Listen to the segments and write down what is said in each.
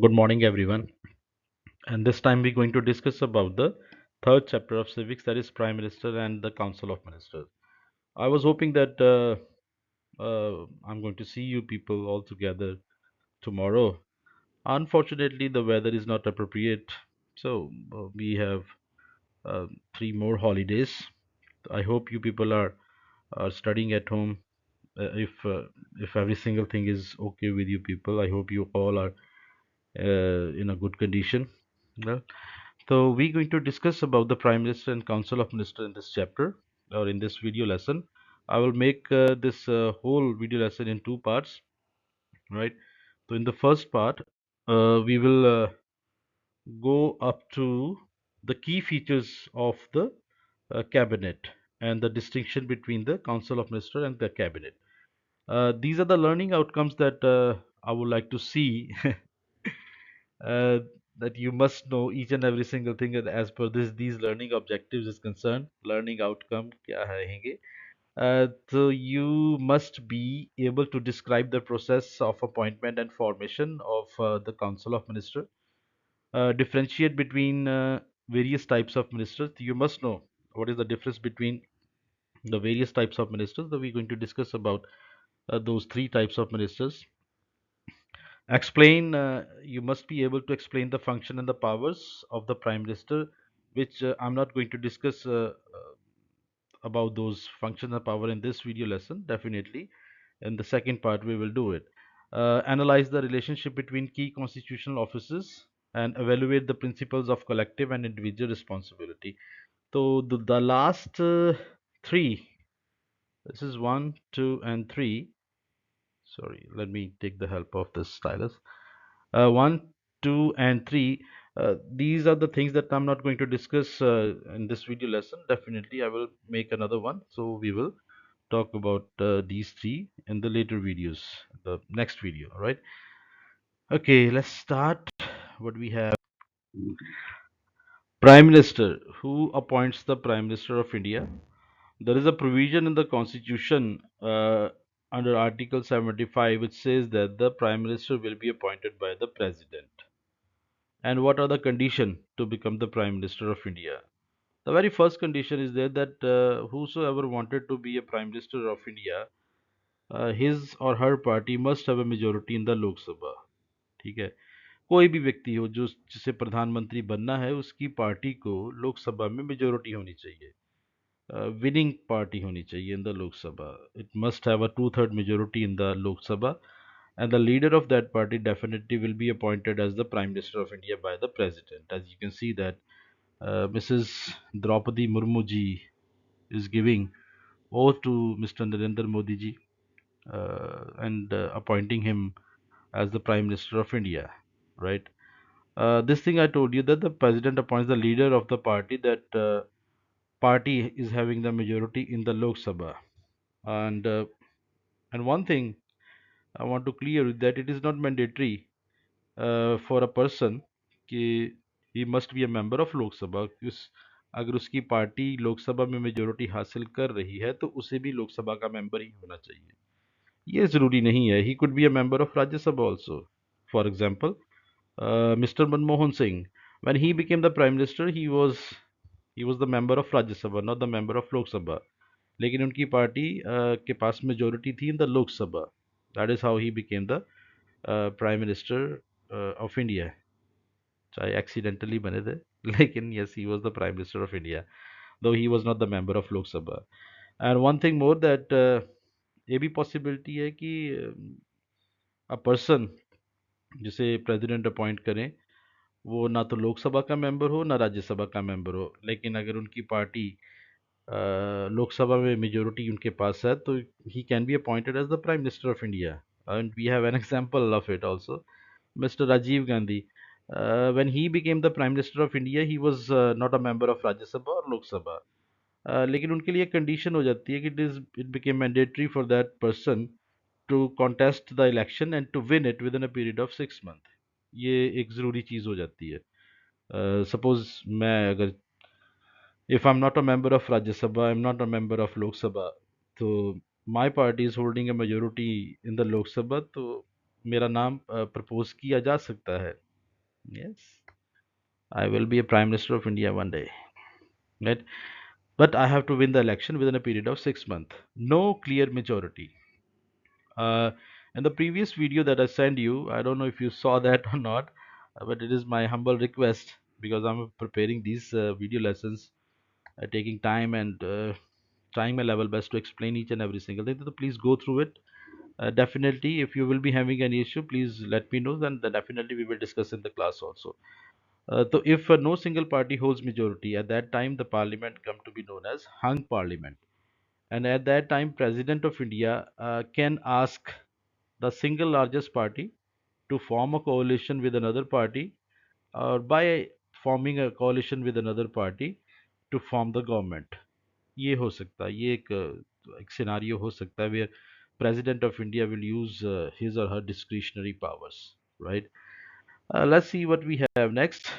Good morning, everyone. And this time we're going to discuss about the third chapter of civics, that is Prime Minister and the Council of Ministers. I was hoping that I'm going to see you people all together tomorrow. Unfortunately, the weather is not appropriate, so we have uh, 3 more holidays. I hope you people are studying at home. If every single thing is okay with you people, I hope you all are in a good condition. Well, so we're going to discuss about the Prime Minister and Council of Ministers in this chapter or in this video lesson. I will make this whole video lesson in two parts, right? So in the first part, we will go up to the key features of the cabinet and the distinction between the Council of Ministers and the cabinet. These are the learning outcomes that I would like to see uh, that you must know each and every single thing as per these learning objectives is concerned. Learning outcome क्या रहेंगे. So you must be able to describe the process of appointment and formation of the Council of Ministers. Differentiate between various types of ministers. You must know what is the difference between the various types of ministers. That we're going to discuss about those three types of ministers. Explain, you must be able to explain the function and the powers of the Prime Minister, which I'm not going to discuss about those functions and power in this video lesson. Definitely, in the second part, we will do it. Analyze the relationship between key constitutional offices and evaluate the principles of collective and individual responsibility. So the last three, this is one, two, and three. Sorry, let me take the help of this stylus. 1, 2, and 3. These are the things that I'm not going to discuss in this video lesson. Definitely, I will make another one. So we will talk about these three in the later videos, the next video. All right. Okay, let's start. What we have: Prime Minister. Who appoints the Prime Minister of India? There is a provision in the Constitution under Article 75 which says that the Prime Minister will be appointed by the President. And what are the conditions to become the Prime Minister of India? The very first condition is there that whosoever wanted to be a Prime Minister of India, his or her party must have a majority in the Lok Sabha. ठीक है. कोई भी व्यक्ति हो जो जिसे प्रधानमंत्री बनना है उसकी पार्टी को लोकसभा में मेजोरिटी होनी चाहिए. Winning party honi chahiye in the Lok Sabha. It must have a two-third majority in the Lok Sabha, and the leader of that party definitely will be appointed as the Prime Minister of India by the President. As you can see that Mrs. Draupadi Murmu ji is giving oath to Mr. Narendra Modi ji and appointing him as the Prime Minister of India, right? This thing I told you that the President appoints the leader of the party that party is having the majority in the Lok Sabha. And and one thing I want to clear that it is not mandatory for a person कि he must be a member of लोक सभा. अगर उसकी party Lok Sabha में majority हासिल कर रही है तो उसे भी लोकसभा का मेंबर ही होना चाहिए. ये जरूरी नहीं है. He could be a member of Rajya Sabha also. For example, Mr. Manmohan Singh, when he became the prime minister, he was the member of Rajya Sabha, not the member of Lok Sabha. लेकिन उनकी party के पास majority थी in the Lok Sabha. That is how he became the prime minister of India. चाहे accidentally बने थे लेकिन yes he was the prime minister of India though he was not the member of Lok Sabha. And one thing more that ये भी possibility है कि a person जिसे president appoint करें वो ना तो लोकसभा का मेंबर हो ना राज्यसभा का मेंबर हो, लेकिन अगर उनकी पार्टी लोकसभा में मेजोरिटी उनके पास है तो ही can be appointed as the prime minister of India. And we have an example of it also. Mister Rajiv Gandhi, when he became the prime minister of India, he was not a member of Rajya Sabha और लोक सभा. लेकिन उनके लिए condition हो जाती है कि it became mandatory for that person to contest the election and to win it within a period of 6 months. ये एक ज़रूरी चीज़ हो जाती है. सपोज मैं अगर if I'm not a member of Rajya Sabha, I'm not a member of Lok Sabha, तो my party is holding a majority in the Lok Sabha, तो मेरा नाम प्रपोज किया जा सकता है. Yes, I will be a Prime Minister of India one day, right? But I have to win the election within a period of 6 months. No clear majority. Uh, in the previous video that I sent you, I don't know if you saw that or not, but it is my humble request because I'm preparing these video lessons, taking time and trying my level best to explain each and every single thing. So please go through it. Definitely, if you will be having any issue, please let me know. Then definitely we will discuss in the class also. So if no single party holds majority, at that time the parliament come to be known as hung parliament. And at that time, President of India can ask the single largest party to form a coalition with another party, or by forming a coalition with another party to form the government. ये हो सकता है, ये एक scenario हो सकता है where President of India will use his or her discretionary powers, right? Let's see what we have next.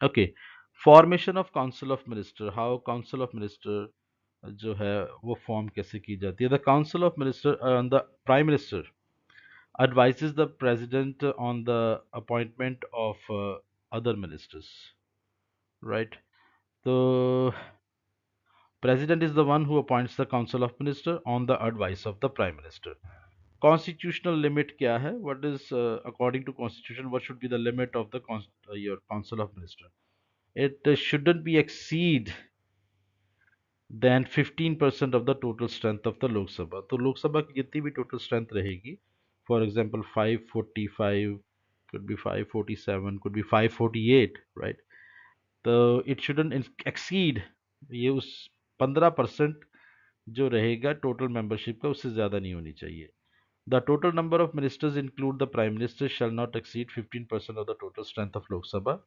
Okay, formation of Council of Minister. How Council of Minister जो है वो फॉर्म कैसे की जाती है? The Council of Minister and the Prime Minister advises the President on the appointment of other ministers, right? So President is the one who appoints the Council of Minister on the advice of the Prime Minister. Constitutional limit क्या है? What is according to Constitution? What should be the limit of the your Council of Minister? It shouldn't be exceed than 15% of the total strength of the Lok Sabha. तो लोक सभा की जितनी भी total strength रहेगी, for example 545, could be 547, could be 548, right? तो it shouldn't exceed, ये उस 15% जो रहेगा total membership का, उससे ज़्यादा नहीं होनी चाहिए. The total number of ministers include the Prime Minister shall not exceed 15% of the total strength of Lok Sabha.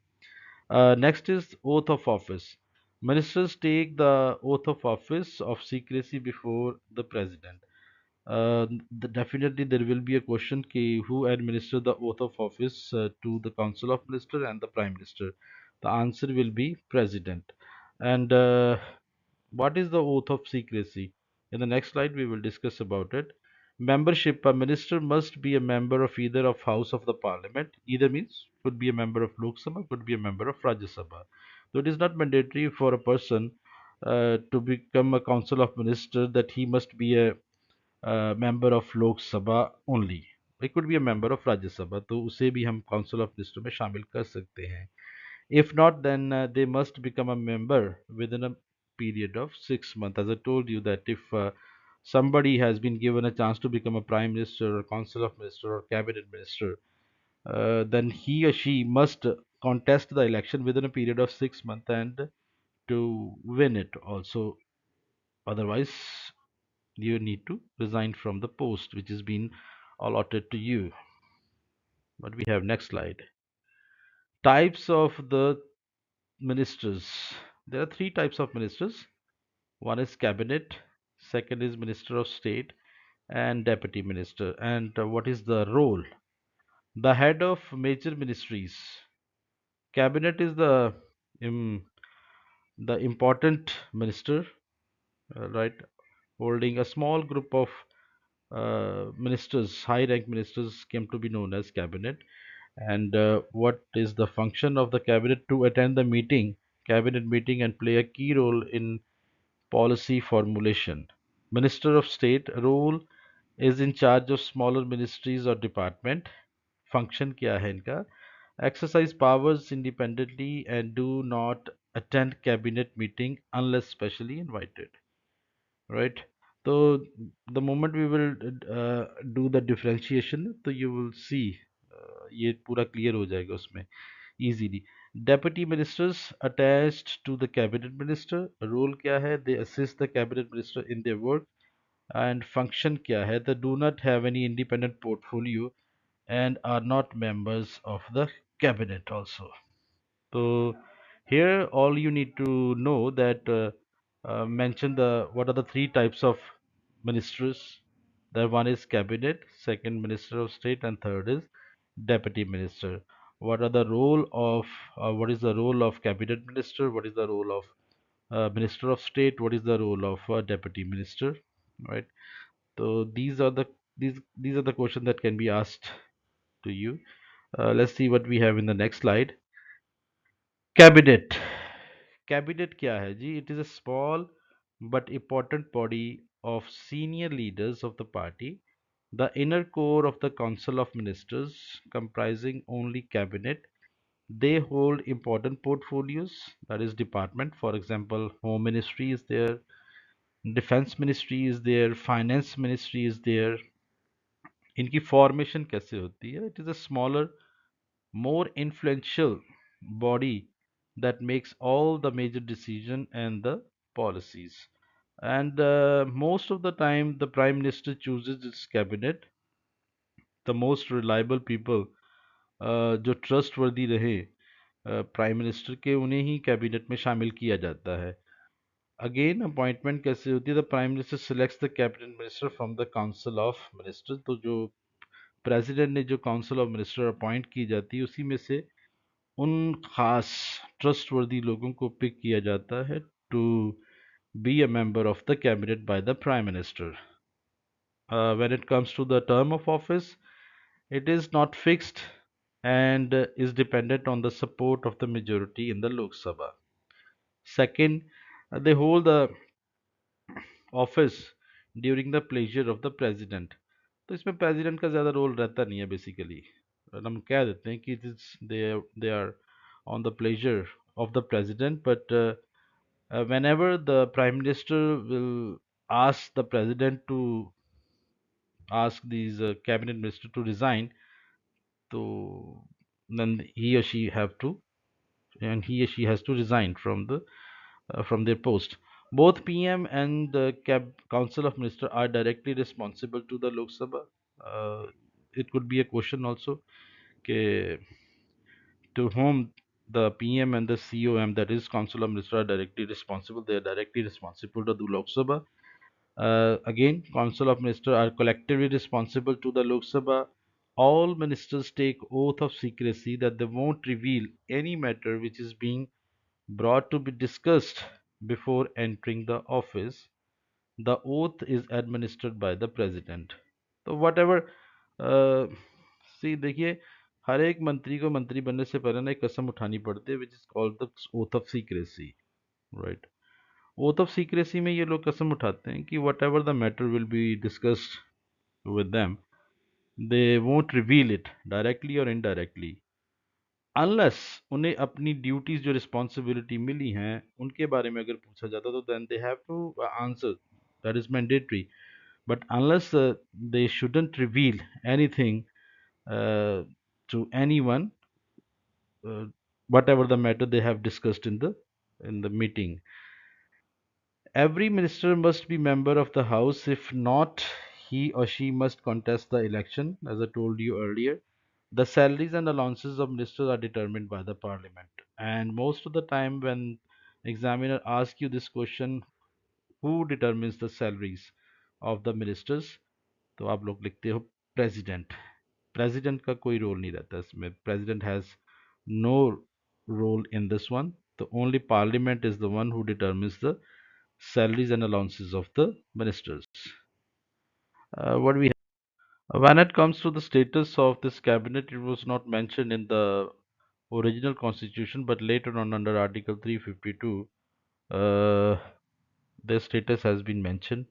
Next is oath of office. Ministers take the oath of office of secrecy before the president. Definitely there will be a question ki who administer the oath of office to the Council of Minister and the Prime Minister. The answer will be President. And what is the oath of secrecy? In the next slide, we will discuss about it. Membership: a minister must be a member of either of House of the Parliament. Either means could be a member of Lok Sabha, could be a member of Rajya Sabha. So it is not mandatory for a person to become a Council of Minister that he must be a member of Lok Sabha only. It could be a member of Rajya Sabha, तो उसे भी हम Council of Minister में शामिल कर सकते हैं. If not, then they must become a member within a period of 6 months. As I told you that if somebody has been given a chance to become a prime minister or council of minister or cabinet minister, then he or she must contest the election within a period of 6 months and to win it also. Otherwise, you need to resign from the post which has been allotted to you. But we have next slide. Types of the ministers. There are three types of ministers. One is cabinet, second is minister of state, and deputy minister. And what is the role? The head of major ministries. Cabinet is um, the important minister, right, holding a small group of ministers, high rank ministers came to be known as cabinet. And what is the function of the cabinet? To attend the cabinet meeting, and play a key role in policy formulation. Minister of State role is in charge of smaller ministries or department. Function क्या है इनका? Exercise powers independently and do not attend cabinet meeting unless specially invited. Right? So the moment we will do the differentiation, तो you will see ये पूरा clear हो जाएगा उसमें easily. Deputy ministers attached to the cabinet minister. Role क्या है? They assist the cabinet minister in their work. And function क्या है? They do not have any independent portfolio and are not members of the cabinet also. So here all you need to know that mention the what are the three types of ministers. The one is cabinet, second minister of state, and third is deputy minister. What are the role of what is the role of cabinet minister? What is the role of minister of state? What is the role of deputy minister? Right. So these are the questions that can be asked to you. Let's see what we have in the next slide. Cabinet. Cabinet क्या है जी? It is a small but important body of senior leaders of the party, the inner core of the Council of Ministers, comprising only cabinet. They hold important portfolios, that is department. For example, Home Ministry is there, Defense Ministry is there, Finance Ministry is there. इनकी formation कैसे होती है? It is a smaller, more influential body that makes all the major decision and the policies. And most of the time, the Prime Minister chooses its cabinet, the most reliable people, जो trustworthy रहे prime minister के, उन्हें ही cabinet में शामिल किया जाता है. Again appointment कैसे होती है? The prime minister selects the cabinet minister from the council of minister. तो जो प्रेसिडेंट ने जो काउंसिल ऑफ मिनिस्टर अपॉइंट की जाती है, उसी में से उन खास ट्रस्टवर्दी लोगों को पिक किया जाता है to be a member of the cabinet by the prime minister. When it comes to the term of office, it is not fixed and is dependent on the support of the majority in the Lok Sabha. Second, they hold the office during the pleasure of the president. तो इसमें president का ज़्यादा role रहता नहीं है basically. हम कह देते हैं कि they are on the pleasure of the president, but whenever the prime minister will ask the president to ask these cabinet minister to resign, so then he or she have to, and he or she has to resign from their post. Both PM and the Council of Ministers are directly responsible to the Lok Sabha. It could be a question also, ke, to whom the PM and the COM, that is Council of Ministers, are directly responsible. They are directly responsible to the Lok Sabha. Again, Council of Ministers are collectively responsible to the Lok Sabha. All ministers take oath of secrecy that they won't reveal any matter which is being brought to be discussed before entering the office. The oath is administered by the president. तो whatever सी देखिए, हर एक मंत्री को मंत्री बनने से पहले ना एक कसम उठानी पड़ती है, which is called the oath of secrecy, right. Oath of secrecy में ये लोग कसम उठाते हैं कि what ever the matter will be discussed with them, they won't reveal it directly और इनडायरेक्टली, अनलेस उन्हें अपनी ड्यूटीज जो रिस्पॉन्सिबिलिटी मिली हैं उनके बारे में अगर पूछा जाता तो then they have to answer, that is mandatory. But unless they shouldn't reveal anything to anyone, uh, whatever the matter they have discussed in the meeting. Every minister must be member of the house. If not, he or she must contest the election. As I told you earlier, the salaries and allowances of ministers are determined by the parliament. And most of the time, when examiner asks you this question, who determines the salaries of the ministers, तो आप लोग लिखते हो president. President का कोई role नहीं रहता इसमें. President has no role in this one. The only parliament is the one who determines the salaries and allowances of the ministers. What we When it comes to the status of this cabinet, it was not mentioned in the original constitution, but later on under Article 352, uh, their status has been mentioned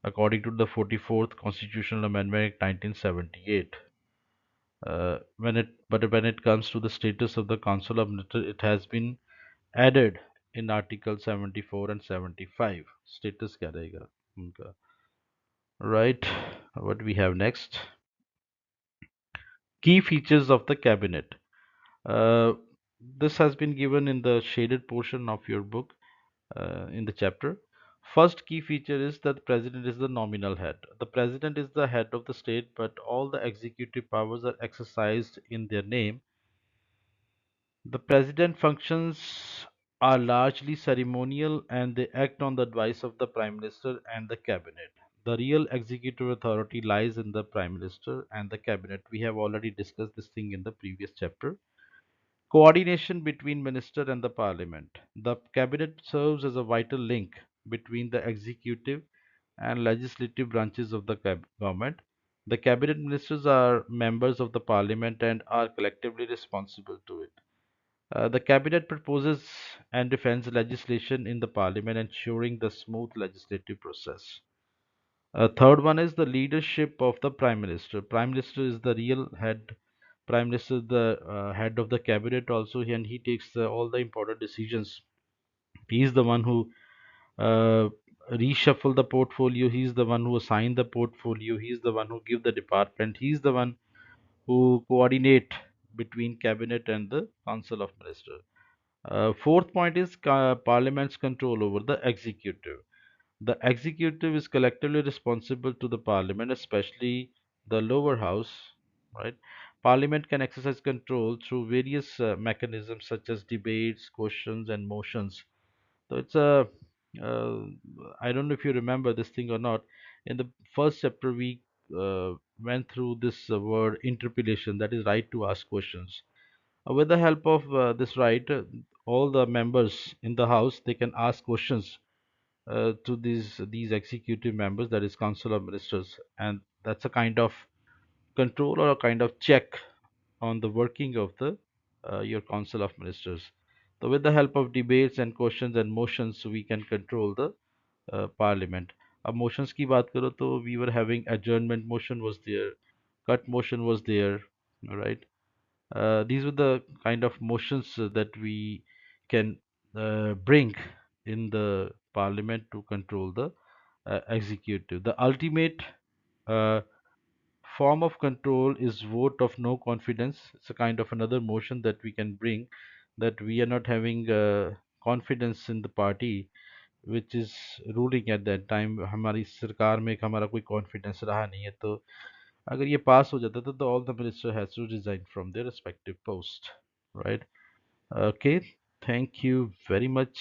according to the 44th Constitutional Amendment 1978. When it comes to the status of the Council of Ministers, it has been added in Article 74 and 75. Status क्या रहेगा उनका? Right. What we have next? Key features of the cabinet. Uh, this has been given in the shaded portion of your book in the chapter. First key feature is that the president is the nominal head. The president is the head of the state, but all the executive powers are exercised in their name. The president functions are largely ceremonial and they act on the advice of the prime minister and the cabinet. The real executive authority lies in the prime minister and the cabinet. We have already discussed this thing in the previous chapter. Coordination between minister and the parliament. The cabinet serves as a vital link between the executive and legislative branches of the government. The cabinet ministers are members of the parliament and are collectively responsible to it. The cabinet proposes and defends legislation in the parliament, ensuring the smooth legislative process. Third one is the leadership of the prime minister. Prime minister is the real head. Prime minister is the head of the cabinet also, and he takes all the important decisions. He is the one who uh, reshuffle the portfolio. He's the one who assign the portfolio. He's the one who give the department. He's the one who coordinate between cabinet and the council of ministers. Fourth point is parliament's control over the executive. The executive is collectively responsible to the parliament, especially the lower house, right? Parliament can exercise control through various mechanisms such as debates, questions, and motions. So it's a, uh, I don't know if you remember this thing or not. In the first chapter, we went through this word interpellation, that is right to ask questions. With the help of this right, all the members in the house they can ask questions to these executive members, that is council of ministers, and that's a kind of control or a kind of check on the working of the your council of ministers. So with the help of debates and questions and motions we can control the parliament. अब motions की बात करो तो we were having adjournment motion was there, cut motion was there, right? These were the kind of motions that we can bring in the parliament to control the executive. The ultimate uh, form of control is vote of no confidence. It's a kind of another motion that we can bring, that we are not having confidence in the party which is ruling at that time. हमारी सरकार में हमारा कोई confidence रहा नहीं है, तो अगर ये पास हो जाता तो all the minister has to resign from their respective post, right? Okay, thank you very much.